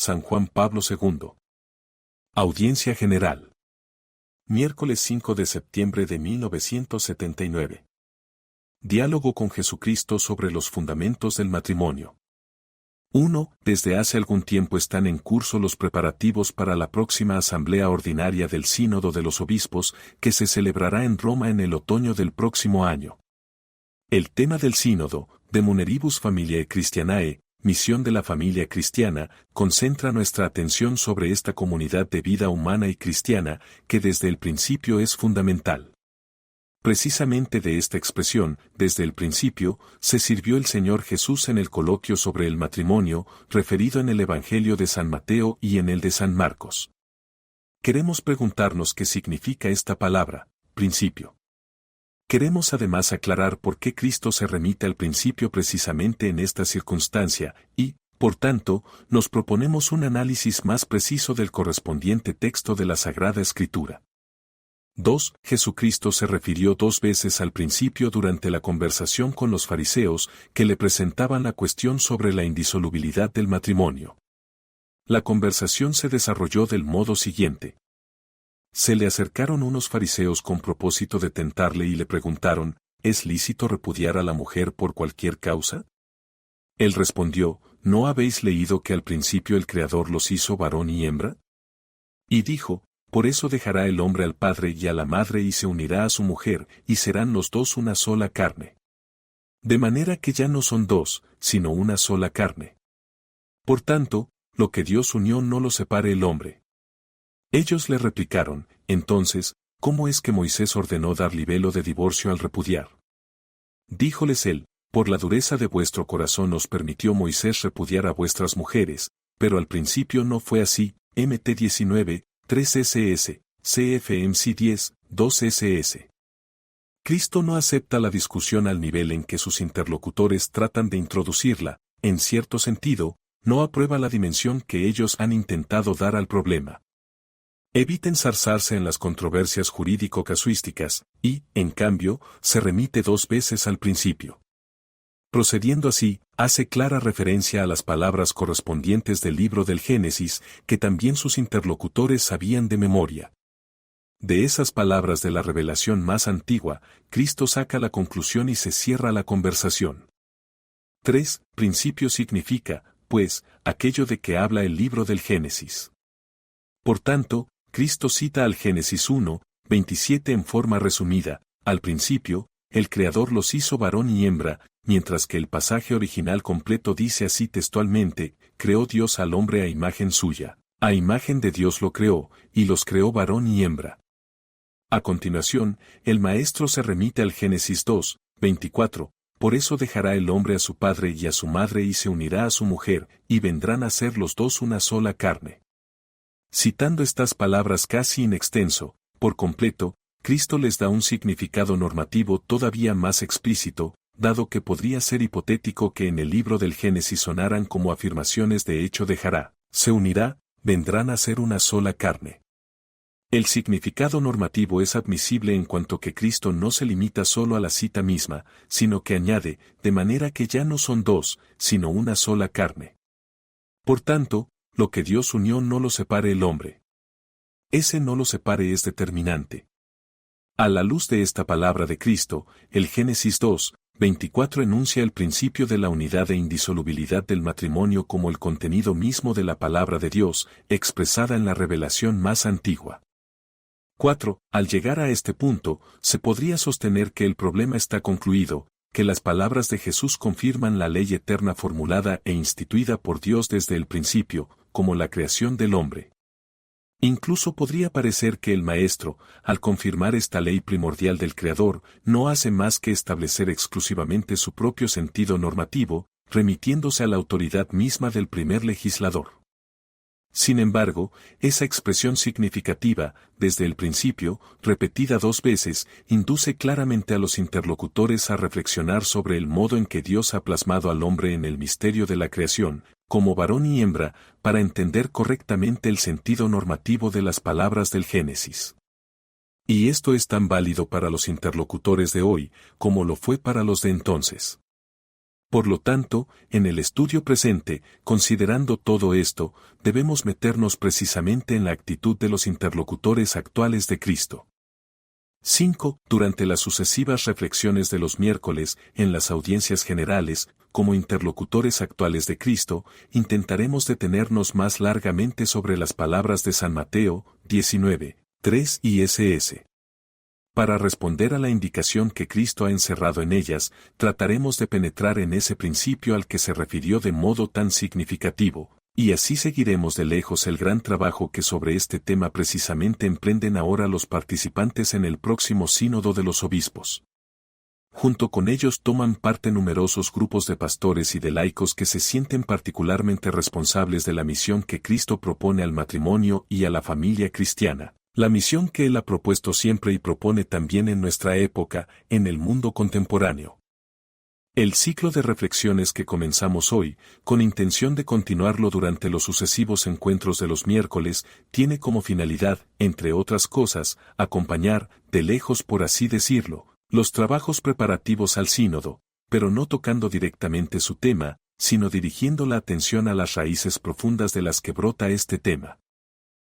San Juan Pablo II. Audiencia General. Miércoles 5 de septiembre de 1979. Diálogo con Jesucristo sobre los fundamentos del matrimonio. 1. Desde hace algún tiempo están en curso los preparativos para la próxima Asamblea Ordinaria del Sínodo de los Obispos, que se celebrará en Roma en el otoño del próximo año. El tema del Sínodo, De Muneribus Familiae Christianae, Misión de la Familia Cristiana, concentra nuestra atención sobre esta comunidad de vida humana y cristiana, que desde el principio es fundamental. Precisamente de esta expresión, desde el principio, se sirvió el Señor Jesús en el coloquio sobre el matrimonio, referido en el Evangelio de San Mateo y en el de San Marcos. Queremos preguntarnos qué significa esta palabra, principio. Queremos además aclarar por qué Cristo se remite al principio precisamente en esta circunstancia, y, por tanto, nos proponemos un análisis más preciso del correspondiente texto de la Sagrada Escritura. 2. Jesucristo se refirió 2 veces al principio durante la conversación con los fariseos, que le presentaban la cuestión sobre la indisolubilidad del matrimonio. La conversación se desarrolló del modo siguiente. Se le acercaron unos fariseos con propósito de tentarle y le preguntaron, ¿es lícito repudiar a la mujer por cualquier causa? Él respondió, ¿no habéis leído que al principio el Creador los hizo varón y hembra? Y dijo, por eso dejará el hombre al padre y a la madre y se unirá a su mujer, y serán los dos una sola carne. De manera que ya no son dos, sino una sola carne. Por tanto, lo que Dios unió no lo separe el hombre. Ellos le replicaron, entonces, ¿cómo es que Moisés ordenó dar libelo de divorcio al repudiar? Díjoles él, por la dureza de vuestro corazón os permitió Moisés repudiar a vuestras mujeres, pero al principio no fue así. Mt 19, 3 ss, CFMC 10, 2 ss. Cristo no acepta la discusión al nivel en que sus interlocutores tratan de introducirla, en cierto sentido, no aprueba la dimensión que ellos han intentado dar al problema. Evita enzarzarse en las controversias jurídico-casuísticas, y, en cambio, se remite 2 veces al principio. Procediendo así, hace clara referencia a las palabras correspondientes del libro del Génesis, que también sus interlocutores sabían de memoria. De esas palabras de la revelación más antigua, Cristo saca la conclusión y se cierra la conversación. 3. Principio significa, pues, aquello de que habla el libro del Génesis. Por tanto, Cristo cita al Génesis 1, 27 en forma resumida, al principio, el Creador los hizo varón y hembra, mientras que el pasaje original completo dice así textualmente, creó Dios al hombre a imagen suya, a imagen de Dios lo creó, y los creó varón y hembra. A continuación, el maestro se remite al Génesis 2, 24, por eso dejará el hombre a su padre y a su madre y se unirá a su mujer, y vendrán a ser los dos una sola carne. Citando estas palabras casi in extenso, por completo, Cristo les da un significado normativo todavía más explícito, dado que podría ser hipotético que en el libro del Génesis sonaran como afirmaciones de hecho dejará, se unirá, vendrán a ser una sola carne. El significado normativo es admisible en cuanto que Cristo no se limita solo a la cita misma, sino que añade, de manera que ya no son dos, sino una sola carne. Por tanto, lo que Dios unió no lo separe el hombre. Ese no lo separe es determinante. A la luz de esta palabra de Cristo, el Génesis 2, 24 enuncia el principio de la unidad e indisolubilidad del matrimonio como el contenido mismo de la palabra de Dios, expresada en la revelación más antigua. 4. Al llegar a este punto, se podría sostener que el problema está concluido, que las palabras de Jesús confirman la ley eterna formulada e instituida por Dios desde el principio, como la creación del hombre. Incluso podría parecer que el Maestro, al confirmar esta ley primordial del Creador, no hace más que establecer exclusivamente su propio sentido normativo, remitiéndose a la autoridad misma del primer legislador. Sin embargo, esa expresión significativa, desde el principio, repetida 2 veces, induce claramente a los interlocutores a reflexionar sobre el modo en que Dios ha plasmado al hombre en el misterio de la creación, como varón y hembra, para entender correctamente el sentido normativo de las palabras del Génesis. Y esto es tan válido para los interlocutores de hoy, como lo fue para los de entonces. Por lo tanto, en el estudio presente, considerando todo esto, debemos meternos precisamente en la actitud de los interlocutores actuales de Cristo. 5. Durante las sucesivas reflexiones de los miércoles, en las audiencias generales, como interlocutores actuales de Cristo, intentaremos detenernos más largamente sobre las palabras de San Mateo, 19, 3 y ss. Para responder a la indicación que Cristo ha encerrado en ellas, trataremos de penetrar en ese principio al que se refirió de modo tan significativo, y así seguiremos de lejos el gran trabajo que sobre este tema precisamente emprenden ahora los participantes en el próximo Sínodo de los Obispos. Junto con ellos toman parte numerosos grupos de pastores y de laicos que se sienten particularmente responsables de la misión que Cristo propone al matrimonio y a la familia cristiana. La misión que Él ha propuesto siempre y propone también en nuestra época, en el mundo contemporáneo. El ciclo de reflexiones que comenzamos hoy, con intención de continuarlo durante los sucesivos encuentros de los miércoles, tiene como finalidad, entre otras cosas, acompañar, de lejos por así decirlo, los trabajos preparativos al sínodo, pero no tocando directamente su tema, sino dirigiendo la atención a las raíces profundas de las que brota este tema.